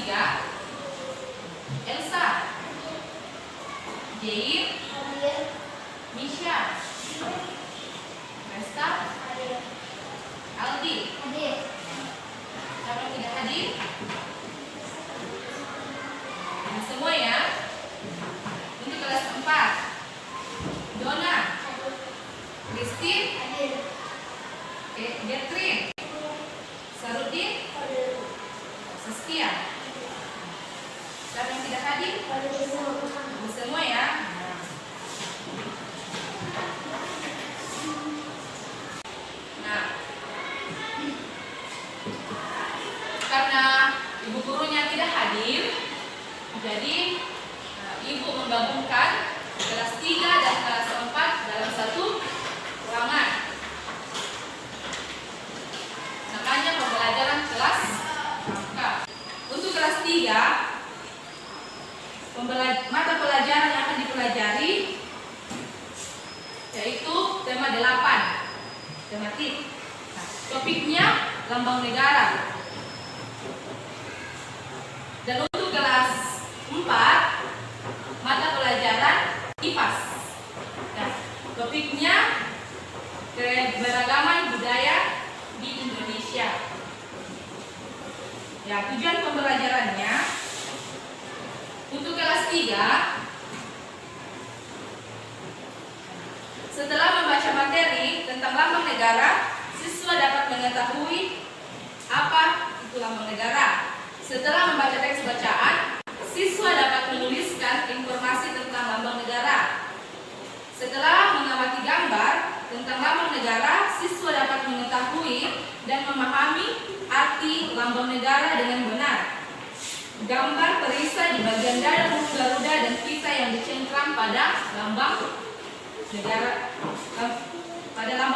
3, Elsa, Jair, Misha, Resta, Aldi. Siapa yang tidak hadir? Nah, semua ya. Untuk kelas 4, Dona, Christine, Catherine, Sarudin, Saskia. Siapa yang tidak hadir? Semua ya. Nah, karena ibu gurunya tidak hadir, jadi ibu menggabungkan kelas 3 dan kelas 4 dalam satu ruangan. Namanya pembelajaran kelas lengkap. Untuk kelas 3, mata pelajaran yang akan dipelajari yaitu tema 8, tematik. Nah, topiknya lambang negara. Dan untuk kelas 4, mata pelajaran IPAS. Nah, topiknya keberagaman budaya di Indonesia. Ya, tujuan pembelajarannya untuk kelas 3, setelah membaca materi tentang lambang negara, siswa dapat mengetahui apa itu lambang negara. Setelah membaca teks bacaan, siswa dapat menuliskan informasi tentang lambang negara. Setelah mengamati gambar tentang lambang negara, siswa dapat mengetahui dan memahami arti lambang negara dengan benar. Gambar perisai di bagian dada burung Garuda dan pita yang dicengkram pada lambang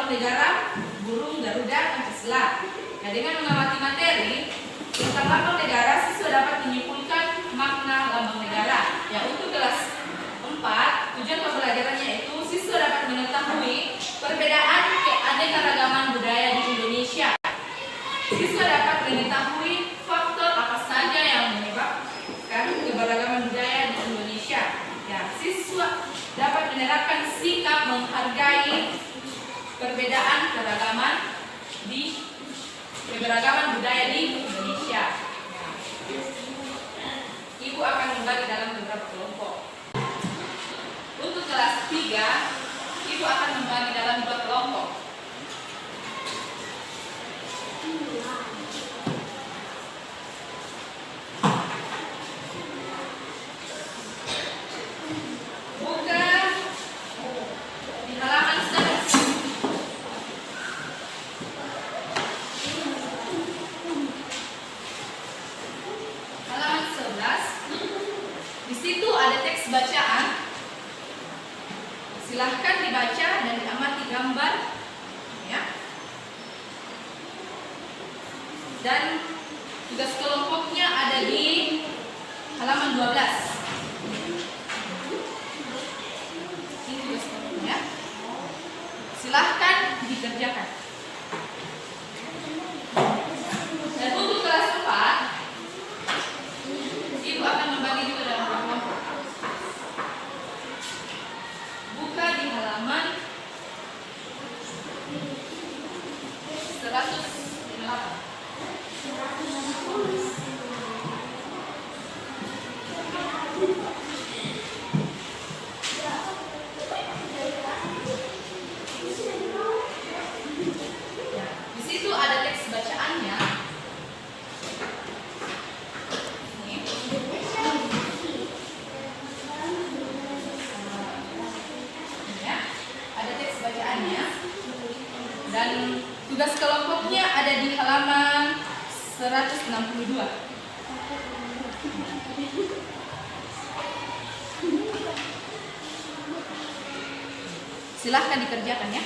negara, burung Garuda Pancasila. Nah, dengan mengamati materi tentang lambang negara, siswa dapat menyimpulkan makna lambang negara. Ya, untuk kelas 4, tujuan pembelajarannya yaitu siswa dapat mengetahui perbedaan keanekaragaman budaya di Indonesia. Siswa dapat mengetahui faktor apa saja yang menyebabkan keberagaman budaya di Indonesia. Ya, siswa dapat menerapkan sikap menghargai perbedaan keberagaman budaya di Indonesia. Ibu akan membagi dalam beberapa kelompok. Untuk kelas 3, Ibu akan membagi dalam 2 kelompok. Buka di halaman 11. Halaman 11. Di situ ada teks bacaan. Silahkan dibaca dan diamati gambar, ya. Dan tugas kelompoknya ada di halaman 12. Ini tugas kelompoknya. Silahkan dikerjakan. Dan untuk kelas 4, Ibu akan membagi juga dalam kelompok. Buka di halaman 108. Di situ ada teks bacaannya. Dan tugas kelompoknya ada di halaman 162. Silahkan dikerjakan ya.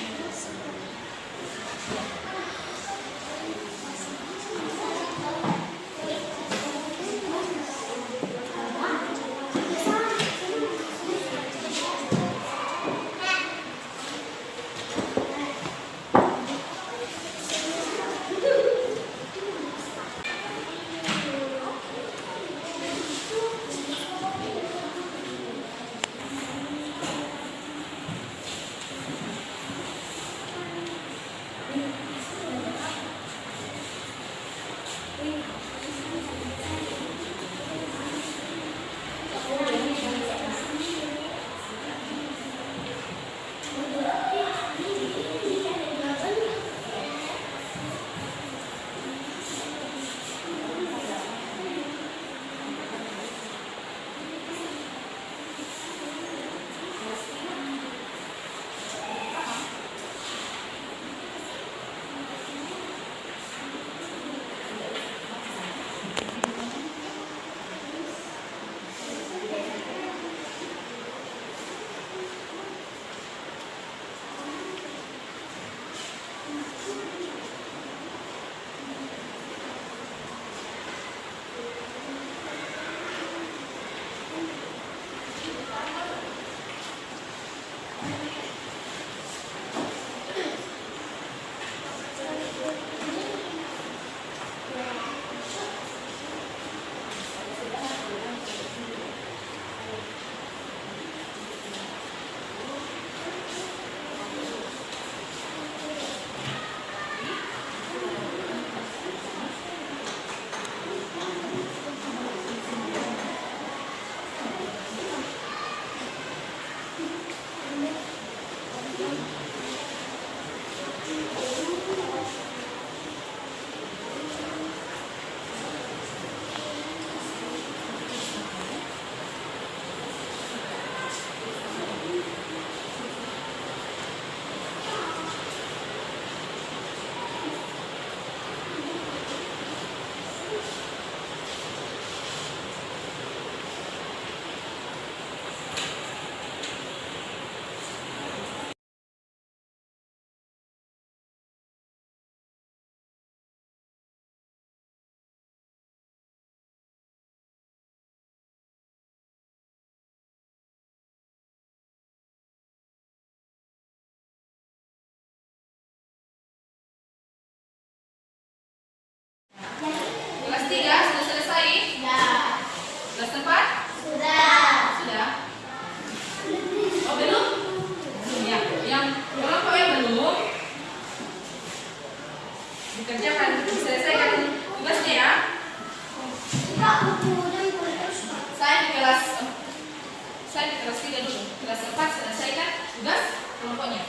sempat selesaikan tugas kelompoknya.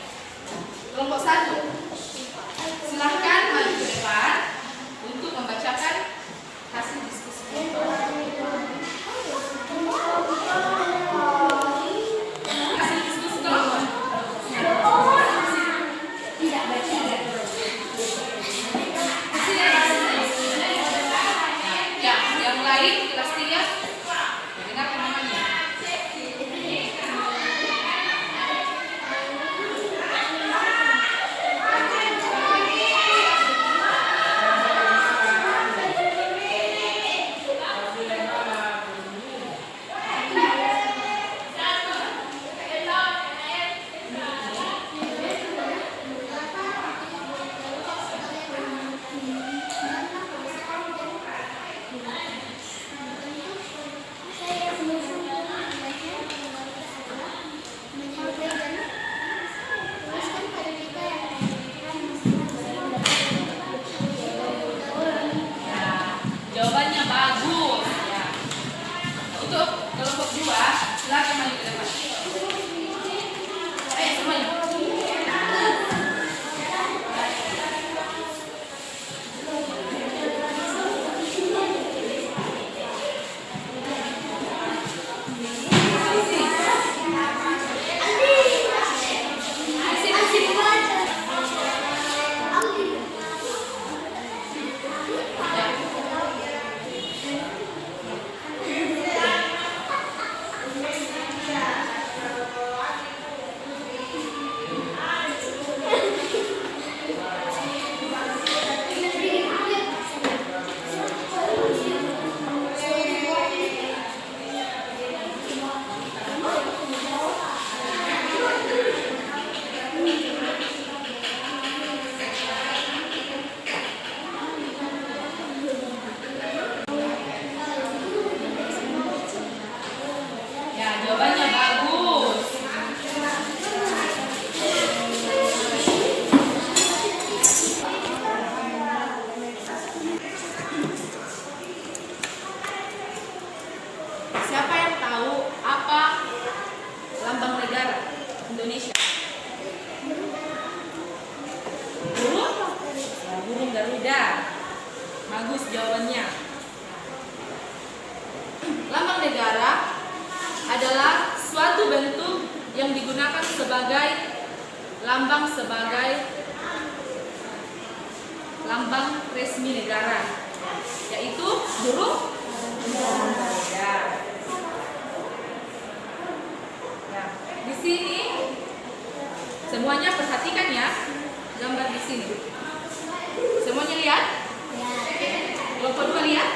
Kelompok 1, silahkan maju ke depan untuk membacakan hasil diskusi kelompok. Hasil diskusi kelompok. Tidak baca. Ya, yang lain kelas 3 dengarkan namanya. Jawabannya bagus. Ya. Untuk kelompok 2, silakan maju ke depan. Ayo semuanya. Ya, jawabannya bagus. Siapa yang tahu apa lambang negara Indonesia? Burung? Ya, burung Garuda. Bagus jawabannya. Lambang negara adalah suatu bentuk yang digunakan sebagai lambang resmi negara, yaitu burung Garuda. Ya, di sini semuanya perhatikan ya, gambar di sini. Semuanya lihat? Kelompok 2 lihat?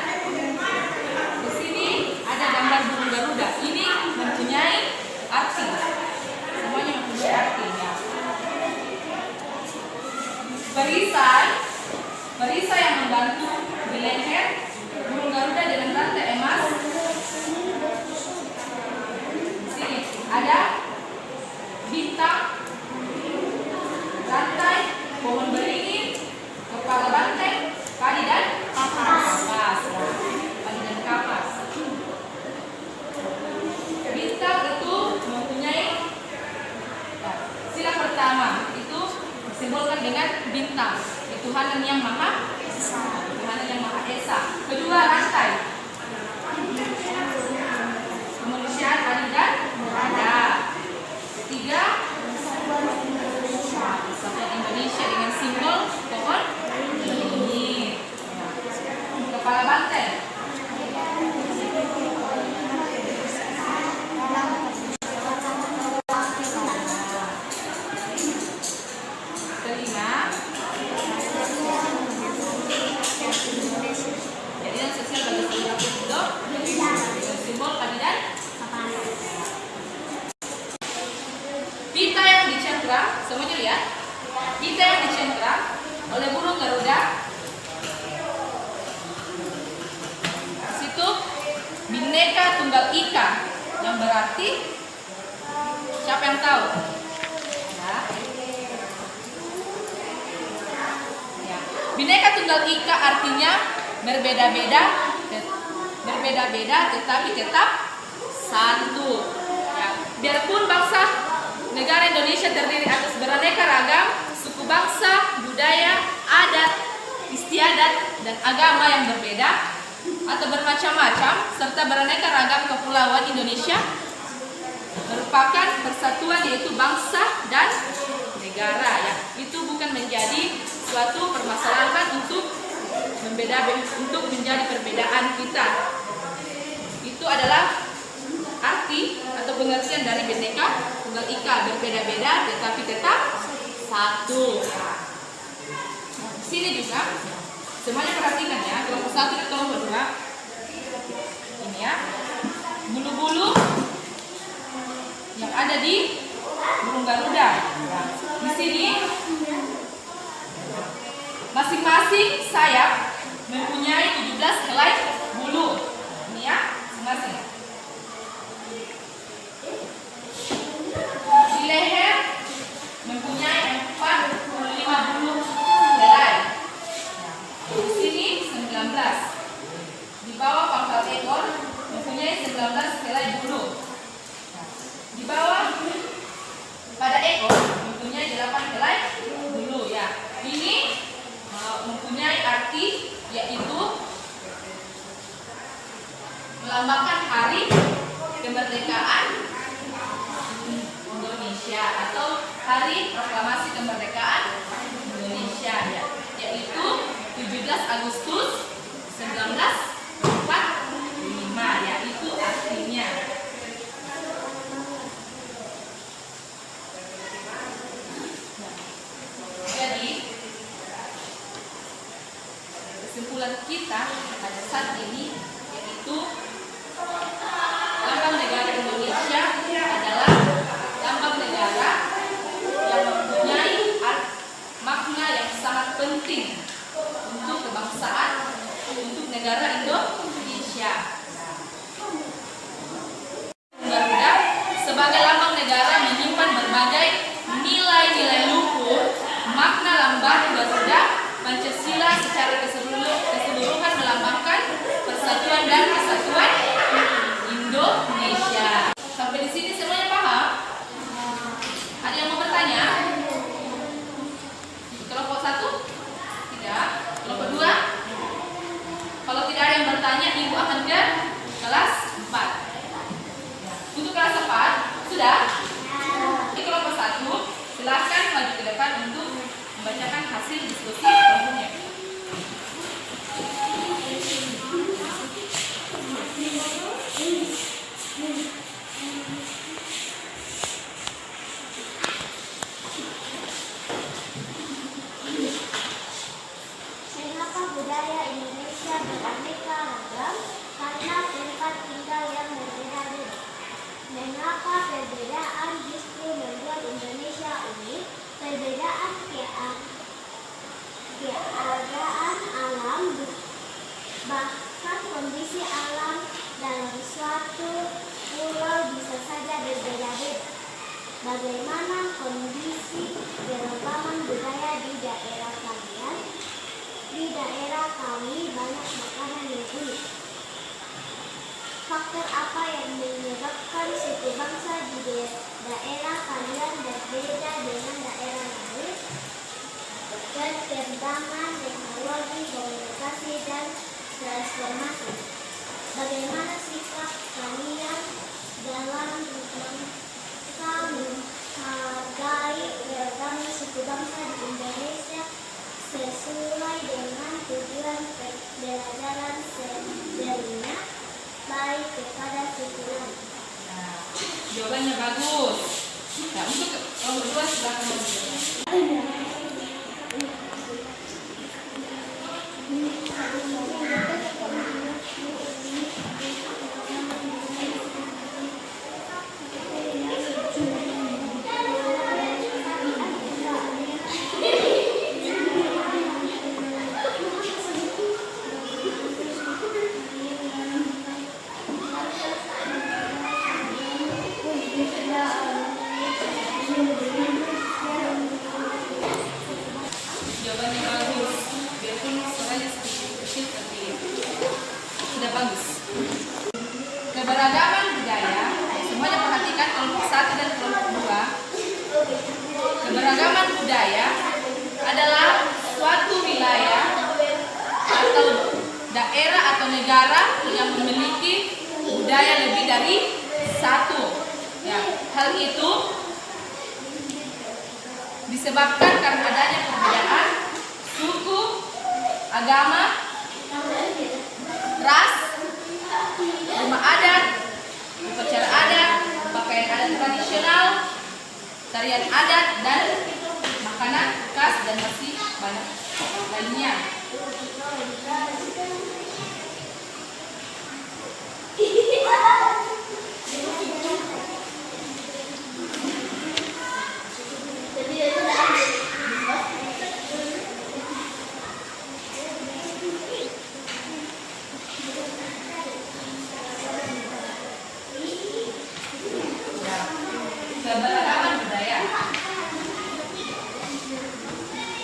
Di sini ada gambar burung Garuda. Ini mempunyai arti. Semuanya mempunyai arti ya. Perisai yang membantu di leher burung Garuda dengan rantai emas. Di sini ada bintang, rantai, pohon beringin, kepala banteng, padi dan kapas. Padi dan kapas. Bintang itu mempunyai sila pertama itu disimbolkan dengan bintang, ketuhanan yang maha esa. Kedua, rantai, kemanusiaan adil dan beradab. Ketiga, persatuan Indonesia dengan simbol pohon beringin. Kepala banteng, pita yang dicengkram, semuanya lihat. Pita yang dicengkram oleh burung Garuda. Di situ Bhinneka Tunggal Ika, yang berarti siapa yang tahu? Ya. Bhinneka Tunggal Ika artinya berbeda-beda tetapi tetap satu. Ya. Biarpun bangsa negara Indonesia terdiri atas beraneka ragam suku bangsa, budaya, adat, istiadat, dan agama yang berbeda atau bermacam-macam, serta beraneka ragam kepulauan Indonesia merupakan persatuan, yaitu bangsa dan negara, ya. Itu bukan menjadi suatu permasalahan untuk menjadi perbedaan kita. Itu adalah arti atau pengertian dari Bhinneka Tunggal Ika, berbeda-beda tetapi tetap satu. Di sini juga semuanya perhatikan ya, kelompok 1 dan kelompok 2. Ini ya, bulu-bulu yang ada di burung Garuda. Nah, di sini masing-masing sayap mempunyai 17 helai bulu. Ini ya, masing-masing. Di leher mempunyai 45 bulu helai. Di sini 19. Di bawah pangkal ekor mempunyai 19 helai bulu. Di bawah pada ekor mempunyai 8 helai bulu, ya. Ini mempunyai arti, yaitu melambangkan hari kemerdekaan Indonesia atau hari proklamasi kemerdekaan Indonesia, ya, yaitu 17 Agustus 1945, ya, itu artinya. Jadi kesimpulan kita pada saat ini yaitu lambang negara Indonesia adalah lambang negara yang mempunyai makna yang sangat penting untuk kebangsaan, untuk negara Indonesia. Garuda sebagai lambang negara menyimpan berbagai nilai-nilai luhur. Makna lambang Garuda Pancasila secara keseluruhan melambangkan persatuan dan kesatuan Indonesia. Sampai di sini semuanya paham? Ada yang mau bertanya? Kelompok 1? Tidak. Kelompok 2? Kalau tidak ada yang bertanya, ibu akan ke kelas 4. Untuk kelas 4 sudah? Di kelompok 1 silakan maju ke depan untuk membacakan hasil diskusi kelompoknya. Mengapa budaya Indonesia beraneka ragam? Karena tempat tinggal yang berbeda-beda. Mengapa perbedaan justru membuat Indonesia unik? Perbedaan keadaan alam, bahkan kondisi alam dalam suatu pulau bisa saja berbeda-beda. Bagaimana kondisi keragaman budaya di daerah kalian? Di daerah kami banyak makanan yang unik. Faktor apa yang menyebabkan suku bangsa di daerah kalian berbeda dengan daerah lain? Perkembangan teknologi, komunikasi, dan transformasi. Bagaimana sikap kalian dalam menghargai keragaman suku bangsa di Indonesia sesuai dengan tujuan pembelajaran sebelumnya, baik kepada suku lain? Nah, jawabannya bagus. Nah, untuk kelompok 2 silakan menjawab. Jawabannya bagus. Biarpun suaranya sedikit kecil tapi sudah bagus. Keberagaman budaya, semuanya perhatikan kelompok 1 dan kelompok 2, keberagaman budaya adalah suatu wilayah atau daerah atau negara yang memiliki budaya lebih dari satu. Ya, hal itu disebabkan karena adanya perbedaan suku, agama, ras, rumah adat, upacara adat, pakaian adat tradisional, tarian adat, dan makanan khas, dan masih banyak lainnya. Keberagaman budaya.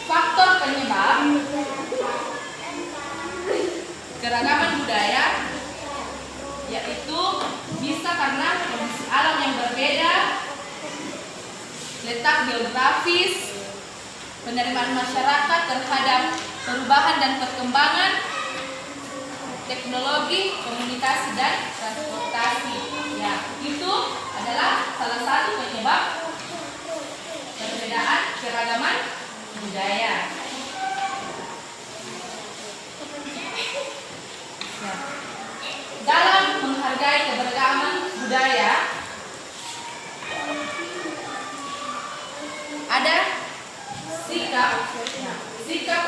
Faktor penyebab keragaman budaya yaitu bisa karena kondisi alam yang berbeda, letak geografis, penerimaan masyarakat terhadap perubahan dan perkembangan teknologi, komunikasi, dan transportasi. Ya, itu adalah salah satu penyebab perbedaan keragaman budaya. Ya. Dalam menghargai keberagaman budaya, ada sikap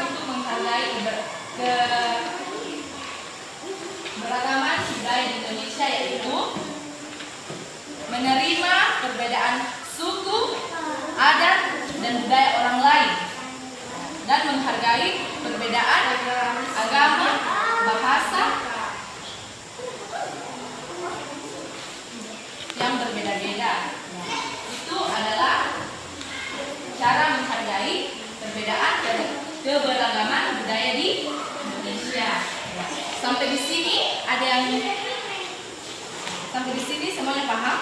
untuk menghargai keberagaman budaya di Indonesia, yaitu menerima perbedaan suku, adat, dan budaya orang lain, dan menghargai perbedaan agama, bahasa yang berbeda-beda. Itu adalah cara menghargai perbedaan dan keberagaman budaya di Indonesia. Sampai di sini ada yang semuanya paham?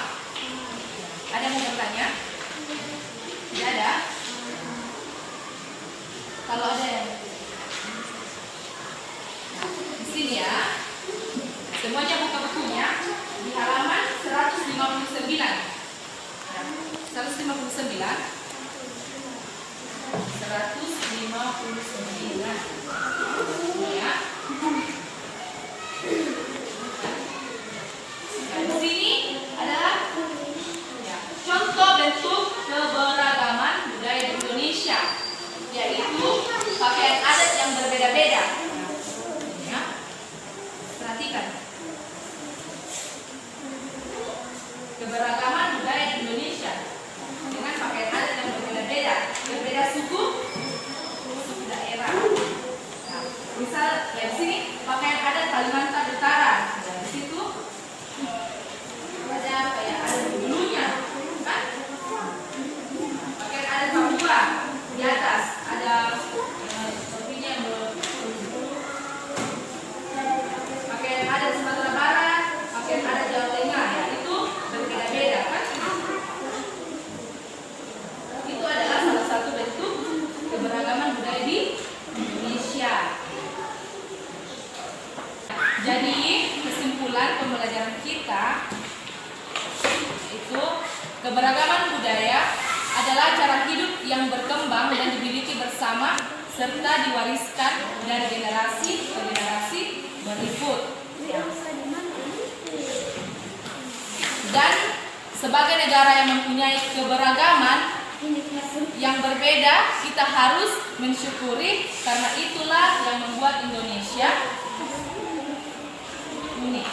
Ada yang mau bertanya? Tidak ada? Kalau ada yang di sini ya, semuanya buka bukunya di halaman 159. 159 ya. Nah, di sini adalah ya, contoh bentuk keberagaman budaya di Indonesia, yaitu pakaian adat yang berbeda-beda. Ya, perhatikan keberagaman budaya di Indonesia dengan pakaian adat yang berbeda-beda, berbeda suku daerah. Nah, misal ya di sini pakaian adat Kalimantan Utara, dan di situ ada kayak adat dulunya, kan? Pakaian adat Papua di atas ada topinya yang pakaian adat Sumatera Barat, pakaian adat Jawa Tengah, ya itu berbeda-beda, kan? Itu adalah salah satu bentuk keberagaman budaya di Indonesia. Jadi kesimpulan pembelajaran kita itu keberagaman budaya adalah cara hidup yang berkembang dan dimiliki bersama serta diwariskan dari generasi ke generasi berikut. Dan sebagai negara yang mempunyai keberagaman yang berbeda, kita harus mensyukuri karena itulah yang membuat Indonesia unik.